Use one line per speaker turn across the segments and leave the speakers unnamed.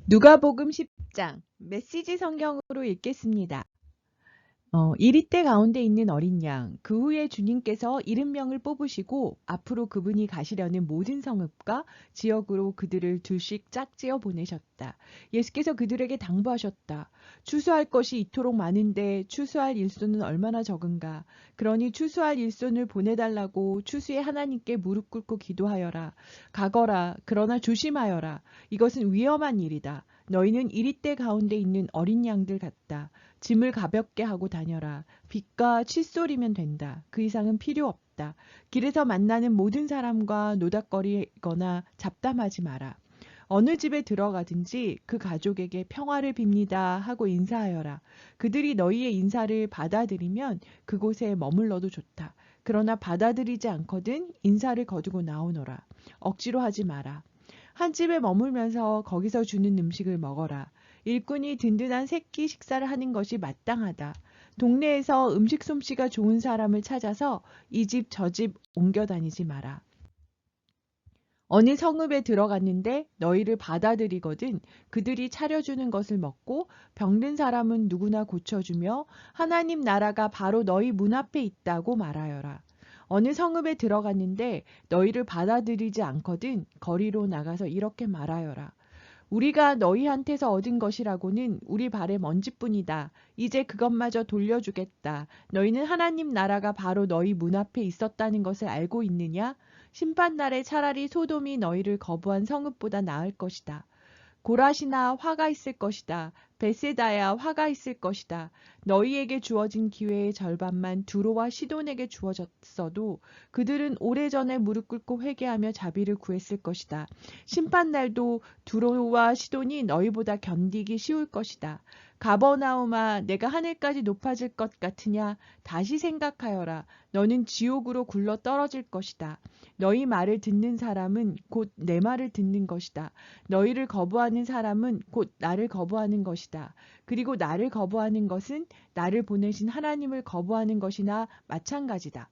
누가복음 10장 메시지 성경으로 읽겠습니다. 이리떼 가운데 있는 어린 양, 그 후에 주님께서 70명을 뽑으시고 앞으로 그분이 가시려는 모든 성읍과 지역으로 그들을 둘씩 짝지어 보내셨다. 예수께서 그들에게 당부하셨다. 추수할 것이 이토록 많은데 추수할 일손은 얼마나 적은가. 그러니 추수할 일손을 보내달라고 추수의 하나님께 무릎 꿇고 기도하여라. 가거라. 그러나 조심하여라. 이것은 위험한 일이다. 너희는 이리떼 가운데 있는 어린 양들 같다. 짐을 가볍게 하고 다녀라. 빗과 칫솔이면 된다. 그 이상은 필요 없다. 길에서 만나는 모든 사람과 노닥거리거나 잡담하지 마라. 어느 집에 들어가든지 그 가족에게 평화를 빕니다 하고 인사하여라. 그들이 너희의 인사를 받아들이면 그곳에 머물러도 좋다. 그러나 받아들이지 않거든 인사를 거두고 나오너라. 억지로 하지 마라. 한 집에 머물면서 거기서 주는 음식을 먹어라. 일꾼이 든든한 새끼 식사를 하는 것이 마땅하다. 동네에서 음식 솜씨가 좋은 사람을 찾아서 이 집 저 집 옮겨 다니지 마라. 어느 성읍에 들어갔는데 너희를 받아들이거든 그들이 차려주는 것을 먹고 병든 사람은 누구나 고쳐주며 하나님 나라가 바로 너희 문 앞에 있다고 말하여라. 어느 성읍에 들어갔는데 너희를 받아들이지 않거든 거리로 나가서 이렇게 말하여라. 우리가 너희한테서 얻은 것이라고는 우리 발의 먼지뿐이다. 이제 그것마저 돌려주겠다. 너희는 하나님 나라가 바로 너희 문 앞에 있었다는 것을 알고 있느냐? 심판날에 차라리 소돔이 너희를 거부한 성읍보다 나을 것이다. 고라시나 화가 있을 것이다. 베세다야 화가 있을 것이다. 너희에게 주어진 기회의 절반만 두로와 시돈에게 주어졌어도 그들은 오래전에 무릎 꿇고 회개하며 자비를 구했을 것이다. 심판날도 두로와 시돈이 너희보다 견디기 쉬울 것이다. 가버나움아 내가 하늘까지 높아질 것 같으냐? 다시 생각하여라. 너는 지옥으로 굴러 떨어질 것이다. 너희 말을 듣는 사람은 곧 내 말을 듣는 것이다. 너희를 거부하는 사람은 곧 나를 거부하는 것이다. 그리고 나를 거부하는 것은 나를 보내신 하나님을 거부하는 것이나 마찬가지다.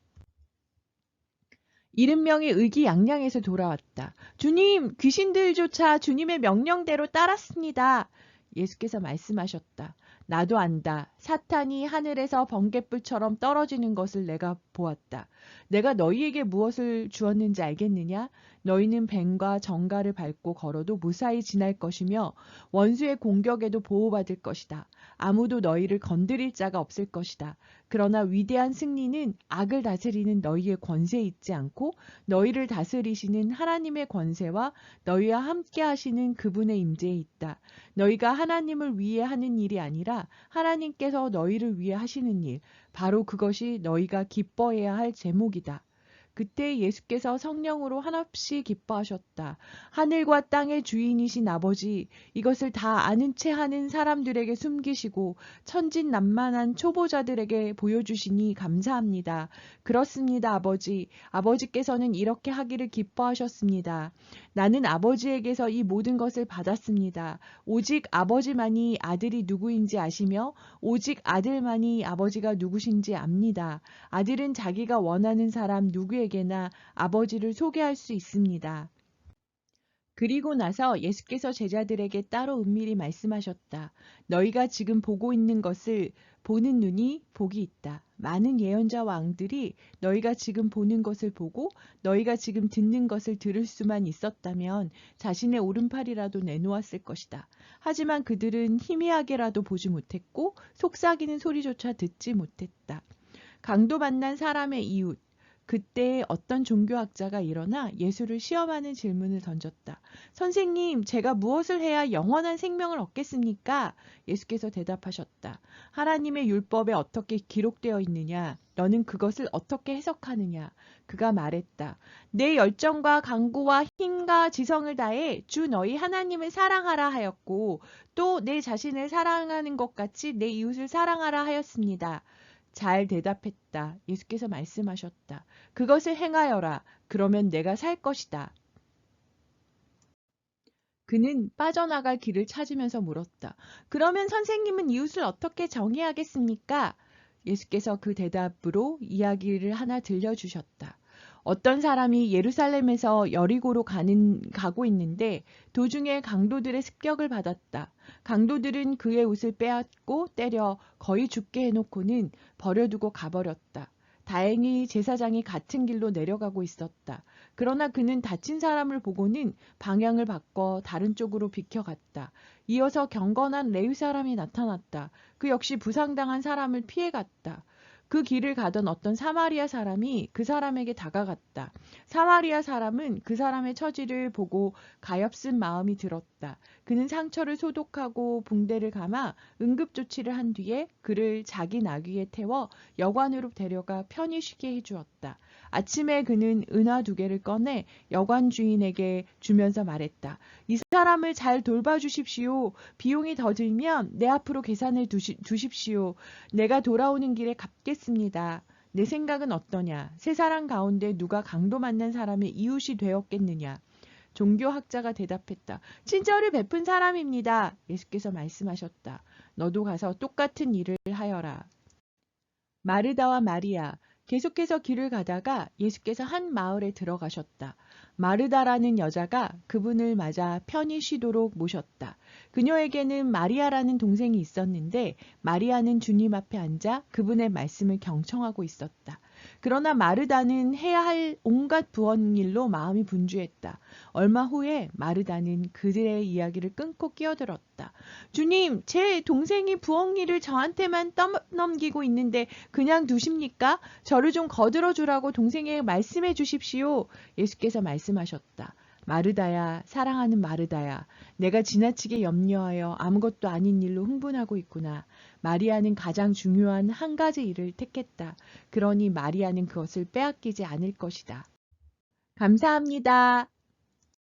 70명이 의기양양해서 돌아왔다. 주님, 귀신들조차 주님의 명령대로 따랐습니다. 예수께서 말씀하셨다. 나도 안다. 사탄이 하늘에서 번갯불처럼 떨어지는 것을 내가 보았다. 내가 너희에게 무엇을 주었는지 알겠느냐? 너희는 뱀과 정갈을 밟고 걸어도 무사히 지날 것이며 원수의 공격에도 보호받을 것이다. 아무도 너희를 건드릴 자가 없을 것이다. 그러나 위대한 승리는 악을 다스리는 너희의 권세에 있지 않고 너희를 다스리시는 하나님의 권세와 너희와 함께 하시는 그분의 임재에 있다. 너희가 하나님을 위해 하는 일이 아니라 하나님께서 너희를 위해 하시는 일, 바로 그것이 너희가 기뻐해야 할 제목이다. 그때 예수께서 성령으로 한없이 기뻐하셨다. 하늘과 땅의 주인이신 아버지, 이것을 다 아는 채 하는 사람들에게 숨기시고 천진난만한 초보자들에게 보여주시니 감사합니다. 그렇습니다, 아버지. 아버지께서는 이렇게 하기를 기뻐하셨습니다. 나는 아버지에게서 이 모든 것을 받았습니다. 오직 아버지만이 아들이 누구인지 아시며 오직 아들만이 아버지가 누구신지 압니다. 아들은 자기가 원하는 사람 누구에게나 아버지를 소개할 수 있습니다. 그리고 나서 예수께서 제자들에게 따로 은밀히 말씀하셨다. 너희가 지금 보고 있는 것을 보는 눈이 복이 있다. 많은 예언자 왕들이 너희가 지금 보는 것을 보고 너희가 지금 듣는 것을 들을 수만 있었다면 자신의 오른팔이라도 내놓았을 것이다. 하지만 그들은 희미하게라도 보지 못했고 속삭이는 소리조차 듣지 못했다. 강도 만난 사람의 이웃. 그때 어떤 종교학자가 일어나 예수를 시험하는 질문을 던졌다. 선생님, 제가 무엇을 해야 영원한 생명을 얻겠습니까? 예수께서 대답하셨다. 하나님의 율법에 어떻게 기록되어 있느냐? 너는 그것을 어떻게 해석하느냐? 그가 말했다. 내 열정과 강구와 힘과 지성을 다해 주 너희 하나님을 사랑하라 하였고 또 내 자신을 사랑하는 것 같이 내 이웃을 사랑하라 하였습니다. 잘 대답했다. 예수께서 말씀하셨다. 그것을 행하여라. 그러면 내가 살 것이다. 그는 빠져나갈 길을 찾으면서 물었다. 그러면 선생님은 이웃을 어떻게 정의하겠습니까? 예수께서 그 대답으로 이야기를 하나 들려주셨다. 어떤 사람이 예루살렘에서 여리고로 가고 있는데 도중에 강도들의 습격을 받았다. 강도들은 그의 옷을 빼앗고 때려 거의 죽게 해놓고는 버려두고 가버렸다. 다행히 제사장이 같은 길로 내려가고 있었다. 그러나 그는 다친 사람을 보고는 방향을 바꿔 다른 쪽으로 비켜갔다. 이어서 경건한 레위 사람이 나타났다. 그 역시 부상당한 사람을 피해갔다. 그 길을 가던 어떤 사마리아 사람이 그 사람에게 다가갔다. 사마리아 사람은 그 사람의 처지를 보고 가엾은 마음이 들었다. 그는 상처를 소독하고 붕대를 감아 응급조치를 한 뒤에 그를 자기 나귀에 태워 여관으로 데려가 편히 쉬게 해주었다. 아침에 그는 은화 2개를 꺼내 여관 주인에게 주면서 말했다. 이 사람을 잘 돌봐주십시오. 비용이 더 들면 내 앞으로 계산을 두십시오. 내가 돌아오는 길에 갚겠습니다. 내 생각은 어떠냐? 세 사람 가운데 누가 강도 만난 사람의 이웃이 되었겠느냐? 종교학자가 대답했다. 친절을 베푼 사람입니다. 예수께서 말씀하셨다. 너도 가서 똑같은 일을 하여라. 마르다와 마리아. 계속해서 길을 가다가 예수께서 한 마을에 들어가셨다. 마르다라는 여자가 그분을 맞아 편히 쉬도록 모셨다. 그녀에게는 마리아라는 동생이 있었는데 마리아는 주님 앞에 앉아 그분의 말씀을 경청하고 있었다. 그러나 마르다는 해야 할 온갖 부엌일로 마음이 분주했다. 얼마 후에 마르다는 그들의 이야기를 끊고 끼어들었다. 주님, 제 동생이 부엌일을 저한테만 떠넘기고 있는데 그냥 두십니까? 저를 좀 거들어 주라고 동생에게 말씀해 주십시오. 예수께서 말씀하셨다. 마르다야, 사랑하는 마르다야, 내가 지나치게 염려하여 아무것도 아닌 일로 흥분하고 있구나. 마리아는 가장 중요한 한 가지 일을 택했다. 그러니 마리아는 그것을 빼앗기지 않을 것이다. 감사합니다.